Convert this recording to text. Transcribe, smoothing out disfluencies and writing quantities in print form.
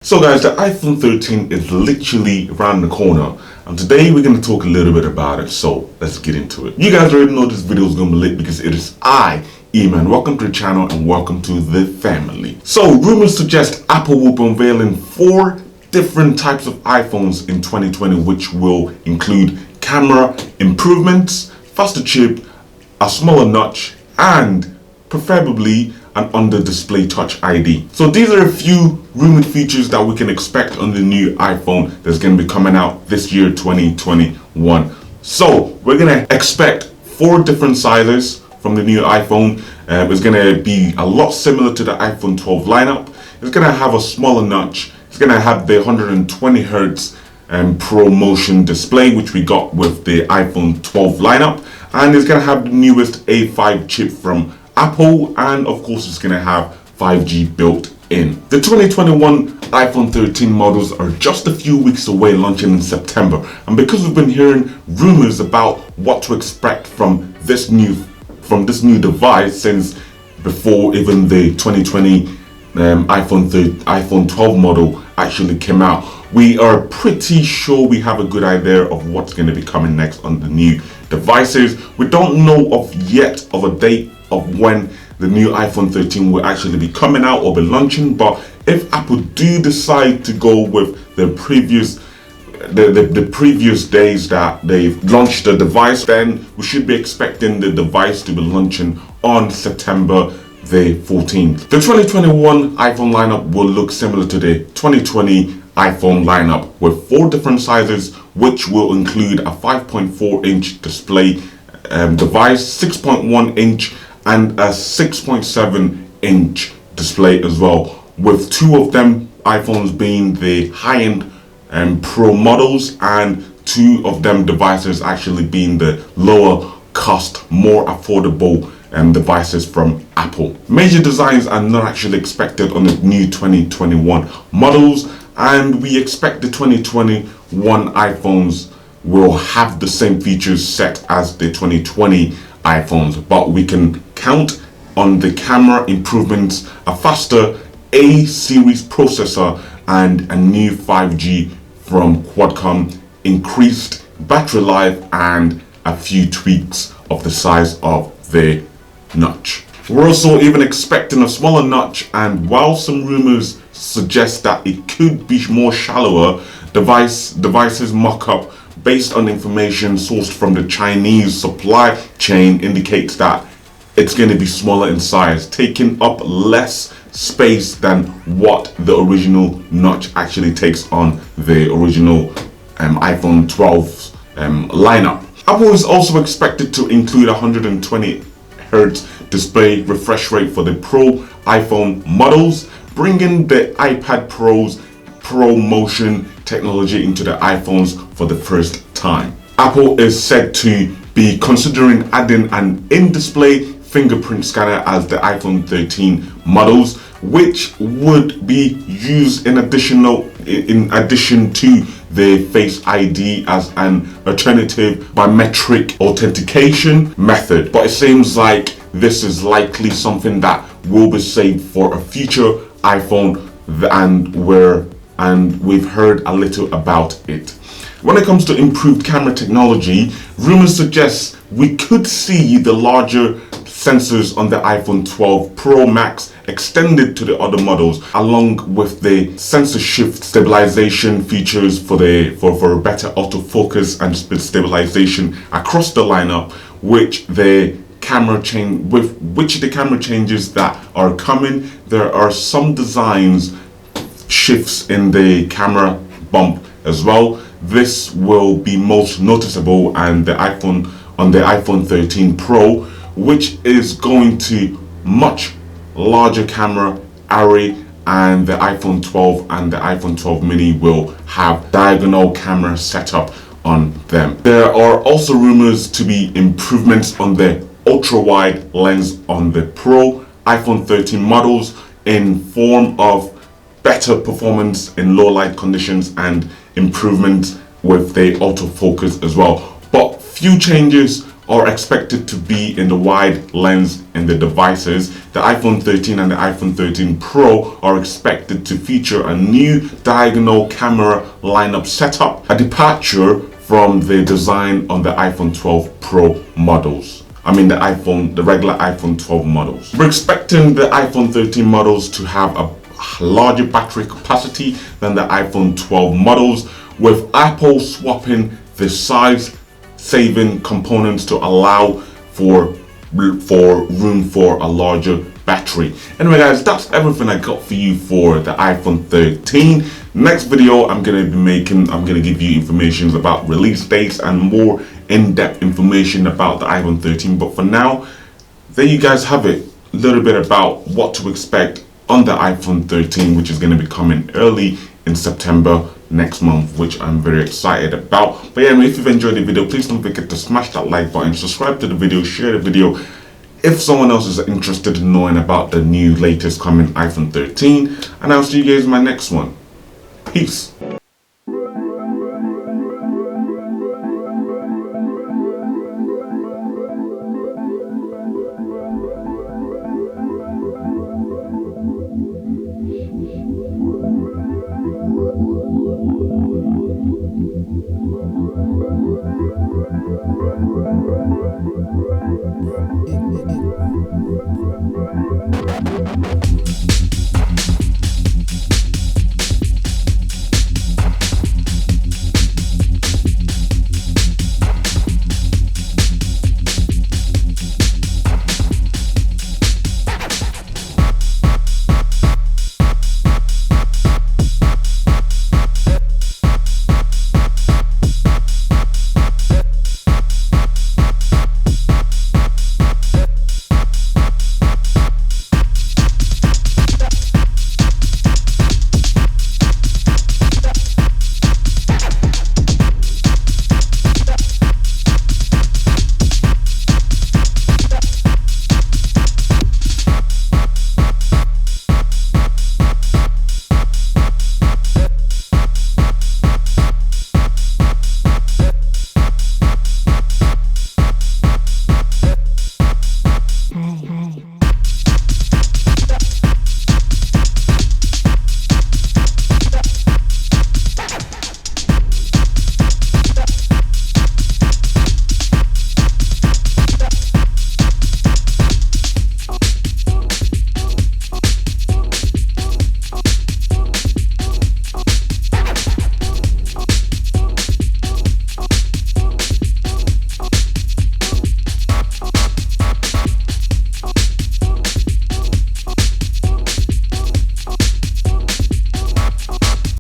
So guys, the iPhone 13 is literally around the corner, and today we're going to talk a little bit about it, so let's get into it. You guys already know this video is going to be lit because it is iEman. Welcome to the channel and welcome to the family. So rumors suggest Apple will be unveiling 4 different types of iPhones in 2020, which will include camera improvements, faster chip, a smaller notch, and preferably an under-display Touch ID. So these are a few rumored features that we can expect on the new iPhone that's going to be coming out this year, 2021. So we're going to expect 4 different sizes from the new iPhone. It's going to be a lot similar to the iPhone 12 lineup. It's going to have a smaller notch. It's going to have the 120 Hz Pro Motion display, which we got with the iPhone 12 lineup. And it's going to have the newest A5 chip from Apple, and of course it's going to have 5G built in. The 2021 iPhone 13 models are just a few weeks away, launching in September. And because we've been hearing rumors about what to expect from this new device since before even the 2020 iPhone 12 model actually came out, we are pretty sure we have a good idea of what's going to be coming next on the new devices. We don't know yet of a date of when the new iPhone 13 will actually be coming out or be launching, but if Apple do decide to go with the previous days that they've launched the device, then we should be expecting the device to be launching on September the 14th. The 2021 iPhone lineup will look similar to the 2020 iPhone lineup with 4 different sizes, which will include a 5.4-inch display device, 6.1-inch and a 6.7-inch display as well, with 2 of them iPhones being the high-end Pro models and 2 of them devices actually being the lower cost, more affordable devices from Apple. Major designs are not actually expected on the new 2021 models, and we expect the 2021 iPhones will have the same features set as the 2020 iPhones, but we can count on the camera improvements, a faster A series processor, and a new 5G from Qualcomm, increased battery life, and a few tweaks of the size of the notch. We're also even expecting a smaller notch, and while some rumors suggest that it could be more shallower, devices mock-up based on information sourced from the Chinese supply chain indicates that it's going to be smaller in size, taking up less space than what the original notch actually takes on the original iPhone 12 lineup. Apple is also expected to include 120 Hz display refresh rate for the Pro iPhone models, bringing the iPad Pro's Pro Motion technology into the iPhones for the first time. Apple is said to be considering adding an in-display fingerprint scanner as the iPhone 13 models, which would be used in addition to the Face ID as an alternative biometric authentication method. But it seems like this is likely something that will be saved for a future iPhone, and we've heard a little about it. When it comes to improved camera technology, rumors suggest we could see the larger sensors on the iPhone 12 Pro Max extended to the other models, along with the sensor shift stabilization features for better autofocus and stabilization across the lineup, which the camera changes that are coming. There are some designs shifts in the camera bump as well. This will be most noticeable on the iPhone 13 Pro, which is going to much larger camera array, and the iPhone 12 and the iPhone 12 mini will have diagonal camera setup on them. There are also rumors to be improvements on the ultra-wide lens on the Pro iPhone 13 models in form of better performance in low light conditions and improvements with the autofocus as well. But few changes are expected to be in the wide lens in the devices. The iPhone 13 and the iPhone 13 Pro are expected to feature a new diagonal camera lineup setup, a departure from the design on the iPhone 12 Pro models. The regular iPhone 12 models. We're expecting the iPhone 13 models to have a larger battery capacity than the iPhone 12 models, with Apple swapping the size-saving components to allow for room for a larger battery. Anyway guys, that's everything I got for you for the iPhone 13. Next video I'm going to give you information about release dates and more in-depth information about the iPhone 13. But for now, there you guys have it. A little bit about what to expect on the iPhone 13, which is going to be coming early in September next month, which I'm very excited about. But yeah, if you've enjoyed the video, please don't forget to smash that like button, subscribe to the video, share the video if someone else is interested in knowing about the new latest coming iPhone 13. And I'll see you guys in my next one. Peace.